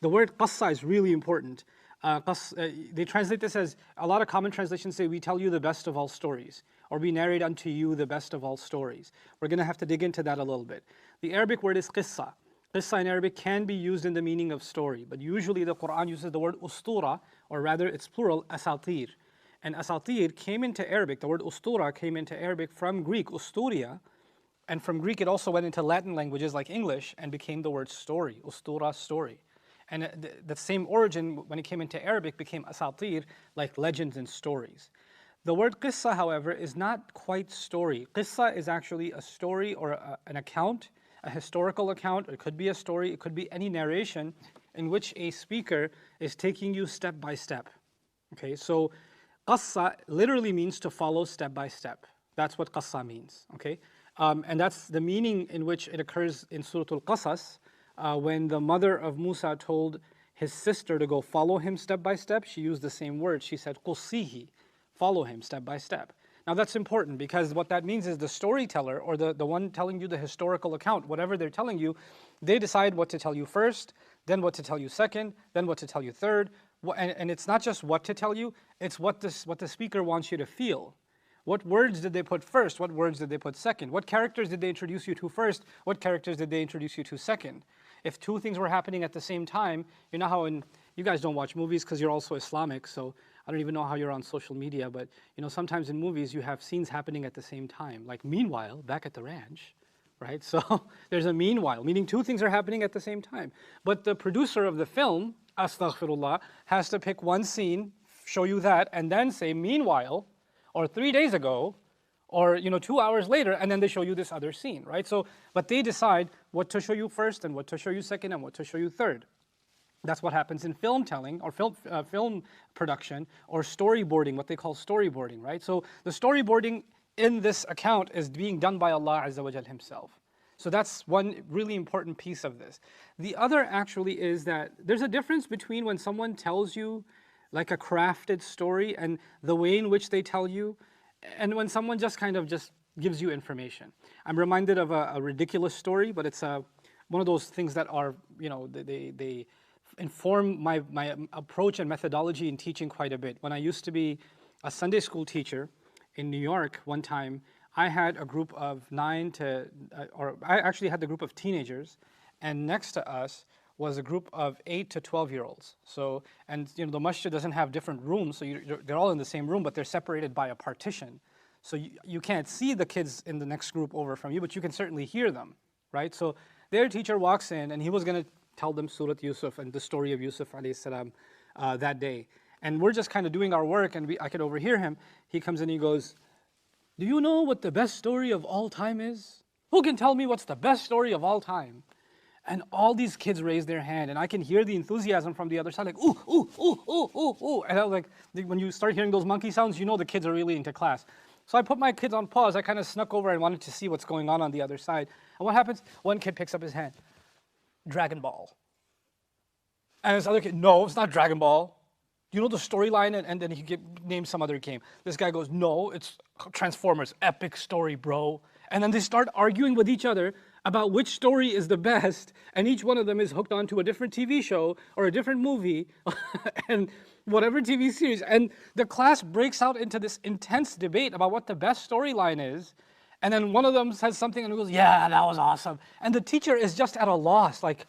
The word qassa is really important. They translate this as, a lot of common translations say, we tell you the best of all stories, or we narrate unto you the best of all stories. We're going to have to dig into that a little bit. The Arabic word is qissa. Qissa in Arabic can be used in the meaning of story, but usually the Quran uses the word ustura, or rather it's plural, asatir. And asatir came into Arabic, the word ustura came into Arabic from Greek, usturia, and from Greek it also went into Latin languages like English and became the word story, ustura, story. And the same origin, when it came into Arabic, became asatir, like legends and stories. The word qissa, however, is not quite story. Qissa is actually a story or an account, a historical account. It could be a story, it could be any narration in which a speaker is taking you step by step. Okay, so qassa literally means to follow step by step. That's what qassa means, okay? And that's the meaning in which it occurs in Surah Al-Qasas, when the mother of Musa told his sister to go follow him step by step. She used the same word. She said, qussihi, follow him step by step. Now that's important because what that means is the storyteller, or the one telling you the historical account, whatever they're telling you, they decide what to tell you first, then what to tell you second, then what to tell you third. And it's not just what to tell you, it's what the speaker wants you to feel. What words did they put first? What words did they put second? What characters did they introduce you to first? What characters did they introduce you to second? If two things were happening at the same time, you know how you guys don't watch movies because you're also Islamic, so I don't even know how you're on social media, but sometimes in movies you have scenes happening at the same time. Like meanwhile, back at the ranch, right? So there's a meanwhile, meaning two things are happening at the same time. But the producer of the film, astaghfirullah, has to pick one scene, show you that, and then say meanwhile, or 3 days ago, or 2 hours later, and then they show you this other scene, right? So, but they decide what to show you first, and what to show you second, and what to show you third. That's what happens in film telling, or film production, or storyboarding, what they call storyboarding, right? So the storyboarding in this account is being done by Allah Azza wa Jal Himself. So that's one really important piece of this. The other actually is that there's a difference between when someone tells you like a crafted story and the way in which they tell you, and when someone just gives you information. I'm reminded of a ridiculous story, but it's one of those things that are, they inform my approach and methodology in teaching quite a bit. When I used to be a Sunday school teacher in New York, one time I had a group of I actually had the group of teenagers, and next to us was a group of 8 to 12-year-olds. So, and the masjid doesn't have different rooms, so they're all in the same room, but they're separated by a partition. So you can't see the kids in the next group over from you, but you can certainly hear them, right? So their teacher walks in, and he was going to tell them Surat Yusuf and the story of Yusuf alayhi salam that day. And we're just kind of doing our work, and I could overhear him. He comes in and he goes, "Do you know what the best story of all time is? Who can tell me what's the best story of all time?" And all these kids raise their hand, and I can hear the enthusiasm from the other side, like, ooh, ooh, ooh, ooh, ooh, ooh. And I was like, when you start hearing those monkey sounds, you know the kids are really into class. So I put my kids on pause. I kind of snuck over and wanted to see what's going on the other side. And what happens? One kid picks up his hand. Dragon Ball. And this other kid, no, it's not Dragon Ball. You know the storyline? And then he named some other game. This guy goes, no, it's Transformers. Epic story, bro. And then they start arguing with each other about which story is the best, and each one of them is hooked onto a different TV show or a different movie and whatever TV series. And the class breaks out into this intense debate about what the best storyline is. And then one of them says something and he goes, yeah, that was awesome. And the teacher is just at a loss, like,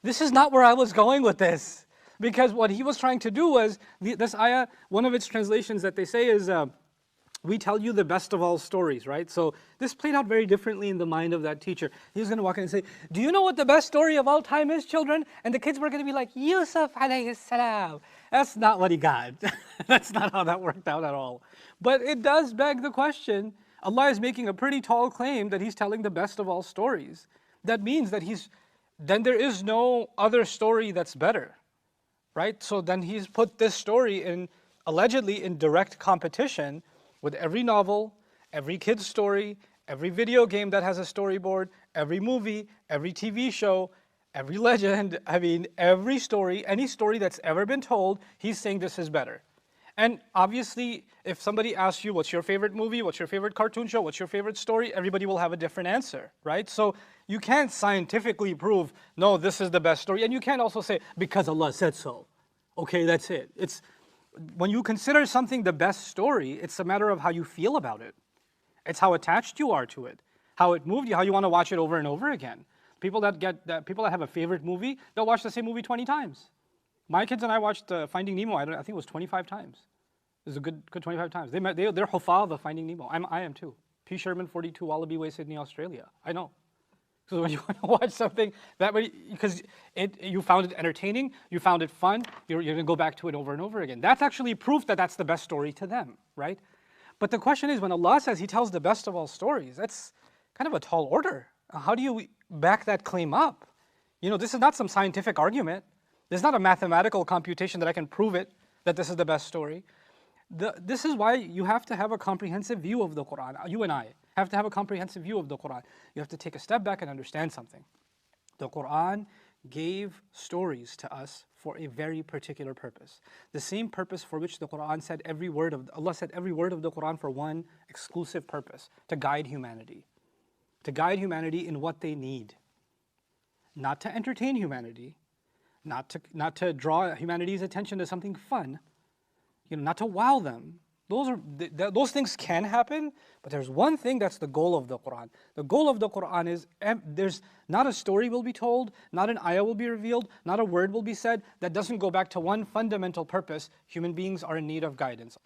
this is not where I was going with this. Because what he was trying to do was, this ayah, one of its translations that they say is, we tell you the best of all stories, right? So this played out very differently in the mind of that teacher. He was going to walk in and say, do you know what the best story of all time is, children? And the kids were going to be like, Yusuf alayhi salam. That's not what he got. That's not how that worked out at all. But it does beg the question, Allah is making a pretty tall claim that He's telling the best of all stories. That means that then there is no other story that's better, right? So then He's put this story allegedly in direct competition with every novel, every kid's story, every video game that has a storyboard, every movie, every TV show, every legend, every story, any story that's ever been told, He's saying this is better. And obviously, if somebody asks you, what's your favorite movie, what's your favorite cartoon show, what's your favorite story, everybody will have a different answer, right? So you can't scientifically prove, no, this is the best story. And you can't also say, because Allah said so. Okay, that's it. When you consider something the best story, it's a matter of how you feel about it. It's how attached you are to it, how it moved you, how you want to watch it over and over again. People that have a favorite movie, they'll watch the same movie 20 times. My kids and I watched Finding Nemo. I think it was 25 times. It was a good 25 times. They're hufaz of Finding Nemo. I am too. P. Sherman, 42 Wallaby Way, Sydney, Australia. I know. So when you want to watch something that way, because you found it entertaining, you found it fun, you're going to go back to it over and over again. That's actually proof that that's the best story to them, right? But the question is, when Allah says He tells the best of all stories, that's kind of a tall order. How do you back that claim up? This is not some scientific argument. There's not a mathematical computation that I can prove it, that this is the best story. This is why you have to have a comprehensive view of the Quran. You and I have to have a comprehensive view of the Quran. You have to take a step back and understand something. The Quran gave stories to us for a very particular purpose. The same purpose for which the Quran said Allah said every word of the Quran for one exclusive purpose, to guide humanity. To guide humanity in what they need. Not to entertain humanity, not to draw humanity's attention to something fun, not to wow them. Those things can happen, but there's one thing that's the goal of the Quran. The goal of the Quran is there's not a story will be told, not an ayah will be revealed, not a word will be said that doesn't go back to one fundamental purpose: human beings are in need of guidance.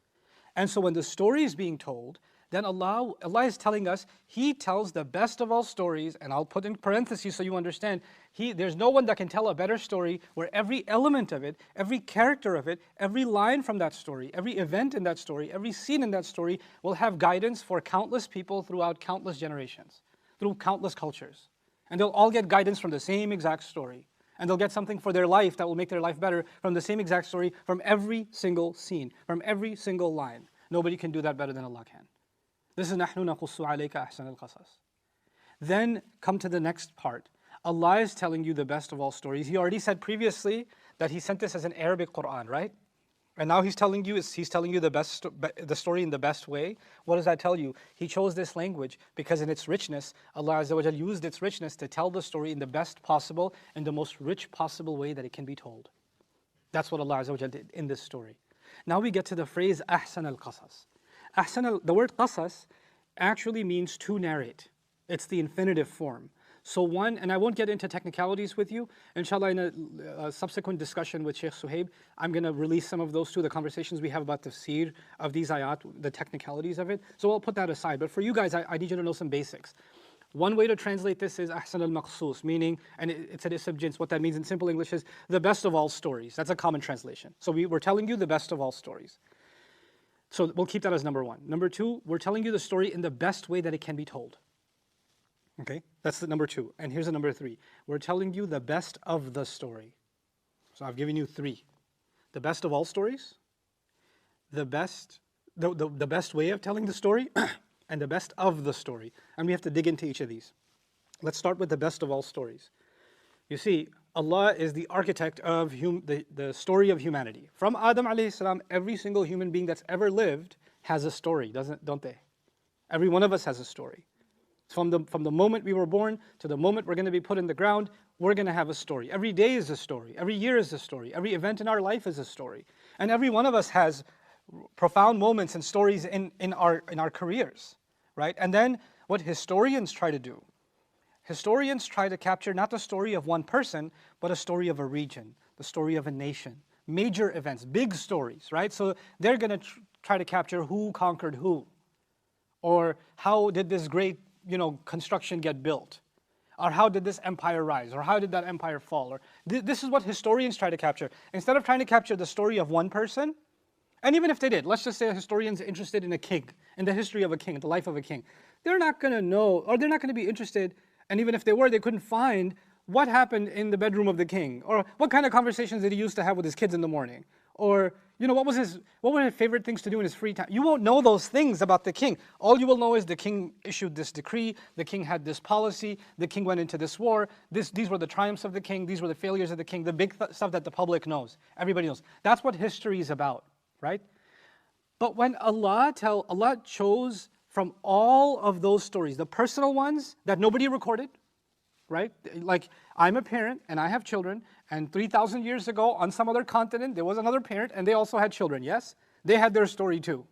And so when the story is being told, then Allah is telling us He tells the best of all stories, and I'll put in parentheses so you understand, there's no one that can tell a better story where every element of it, every character of it, every line from that story, every event in that story, every scene in that story will have guidance for countless people throughout countless generations, through countless cultures. And they'll all get guidance from the same exact story. And they'll get something for their life that will make their life better from the same exact story, from every single scene, from every single line. Nobody can do that better than Allah can. This is نَحْنُ نَقُصُّ عَلَيْكَ أَحْسَنَ الْقَصَصِ. Then come to the next part. Allah is telling you the best of all stories. He already said previously that He sent this as an Arabic Quran, right? And now He's telling you the story in the best way. What does that tell you? He chose this language because in its richness, Allah Azza wa Jal used its richness to tell the story in the best possible and the most rich possible way that it can be told. That's what Allah Azza wa Jal did in this story. Now we get to the phrase أحسن القصص. The word qasas actually means to narrate. It's the infinitive form. So one, and I won't get into technicalities with you. Inshallah, in a subsequent discussion with Sheikh Suhaib, I'm going to release some of those too, the conversations we have about tafsir of these ayat, the technicalities of it. So I'll put that aside. But for you guys, I need you to know some basics. One way to translate this is ahsan al-maqsus, meaning, and it's an ism jins. What that means in simple English is the best of all stories. That's a common translation. So we're telling you the best of all stories. So we'll keep that as number one. Number two, we're telling you the story in the best way that it can be told. Okay, that's the number two. And here's the number three. We're telling you the best of the story. So I've given you three. The best of all stories, the best way of telling the story, and the best of the story. And we have to dig into each of these. Let's start with the best of all stories. You see, Allah is the architect of the story of humanity. From Adam alayhi salam, every single human being that's ever lived has a story, don't they? Every one of us has a story. From the moment we were born to the moment we're going to be put in the ground, we're going to have a story. Every day is a story. Every year is a story. Every event in our life is a story. And every one of us has profound moments and stories in our careers, right? And then what historians try to do, historians try to capture not the story of one person, but a story of a region, the story of a nation, major events, big stories, right? So they're going to try to capture who conquered who, or how did this great, construction get built, or how did this empire rise, or how did that empire fall, or this is what historians try to capture. Instead of trying to capture the story of one person, and even if they did, let's just say a historian's interested in a king, in the history of a king, the life of a king, they're not going to know, or they're not going to be interested. And even if they were, they couldn't find what happened in the bedroom of the king, or what kind of conversations did he used to have with his kids in the morning, or what were his favorite things to do in his free time. You won't know those things about the king. All you will know is the king issued this decree, the king had this policy, the king went into this war, these were the triumphs of the king, these were the failures of the king, the big stuff that the public knows, everybody knows. That's what history is about, right? But when Allah chose from all of those stories, the personal ones that nobody recorded, right? Like, I'm a parent and I have children, and 3,000 years ago on some other continent, there was another parent and they also had children, yes? They had their story too.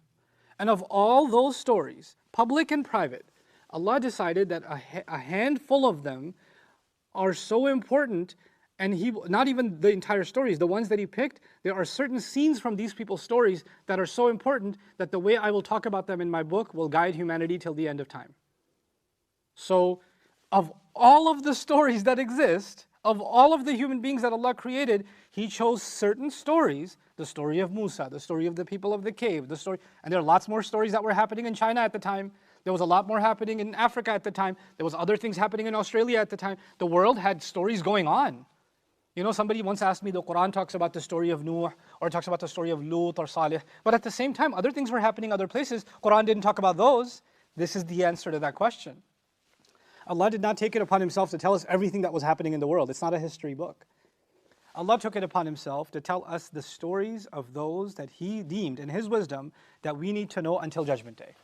And of all those stories, public and private, Allah decided that a handful of them are so important, and not even the entire stories, the ones that He picked, there are certain scenes from these people's stories that are so important that the way I will talk about them in my book will guide humanity till the end of time. So, of all of the stories that exist, of all of the human beings that Allah created, He chose certain stories, the story of Musa, the story of the people of the cave, and there are lots more stories that were happening in China at the time. There was a lot more happening in Africa at the time. There was other things happening in Australia at the time. The world had stories going on. You know, somebody once asked me, the Quran talks about the story of Nuh, or talks about the story of Lut or Salih, but at the same time, other things were happening other places. Quran didn't talk about those. This is the answer to that question. Allah did not take it upon Himself to tell us everything that was happening in the world. It's not a history book. Allah took it upon Himself to tell us the stories of those that He deemed in His wisdom that we need to know until Judgment Day.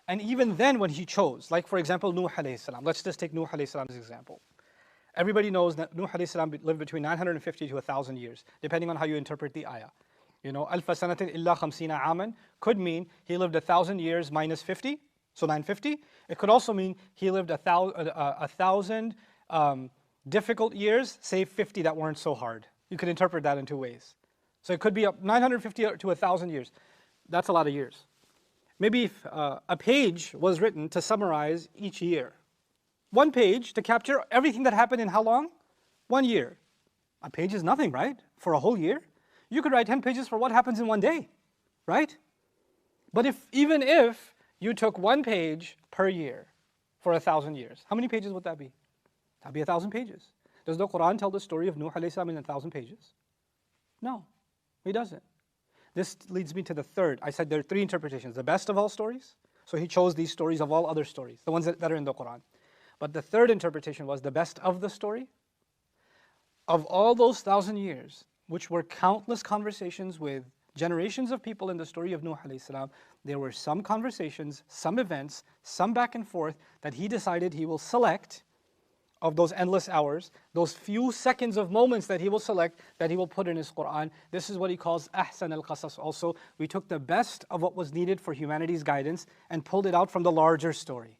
And even then when He chose, like for example, Nuh alayhi salam. Let's just take Nuh alayhi salam as an example. Everybody knows that Nuh alayhi salam lived between 950 to 1,000 years, depending on how you interpret the ayah. You know, alfa sanatin illa khamsina aman could mean he lived 1,000 years minus 50, so 950. It could also mean he lived 1,000 difficult years, save 50 that weren't so hard. You could interpret that in two ways. So it could be 950 to 1,000 years. That's a lot of years. Maybe if a page was written to summarize each year. One page to capture everything that happened in how long? 1 year. A page is nothing, right? For a whole year. You could write 10 pages for what happens in 1 day, right? But even if you took 1 page per year for 1,000 years, how many pages would that be? That'd be 1,000 pages. Does the Quran tell the story of Nuh alayhi salam in 1,000 pages? No, He doesn't. This leads me to the third. I said there are 3 interpretations. The best of all stories. So He chose these stories of all other stories, the ones that are in the Quran. But the third interpretation was the best of the story. Of all those 1,000 years, which were countless conversations with generations of people in the story of Nuh alayhi salam, there were some conversations, some events, some back and forth that He decided He will select of those endless hours, those few seconds of moments that He will select, that He will put in His Quran. This is what He calls ahsan al-qasas also. We took the best of what was needed for humanity's guidance and pulled it out from the larger story.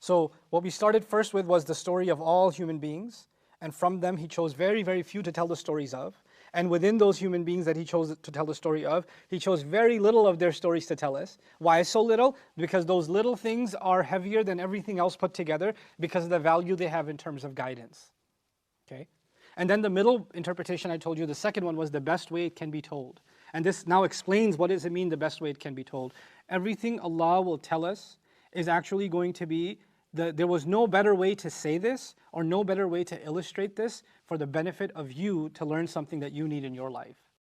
So what we started first with was the story of all human beings, and from them He chose very, very few to tell the stories of. And within those human beings that He chose to tell the story of, He chose very little of their stories to tell us. Why so little? Because those little things are heavier than everything else put together because of the value they have in terms of guidance. Okay? And then the middle interpretation I told you, the second one was the best way it can be told. And this now explains what does it mean the best way it can be told. Everything Allah will tell us is actually going to be there was no better way to say this or no better way to illustrate this for the benefit of you to learn something that you need in your life.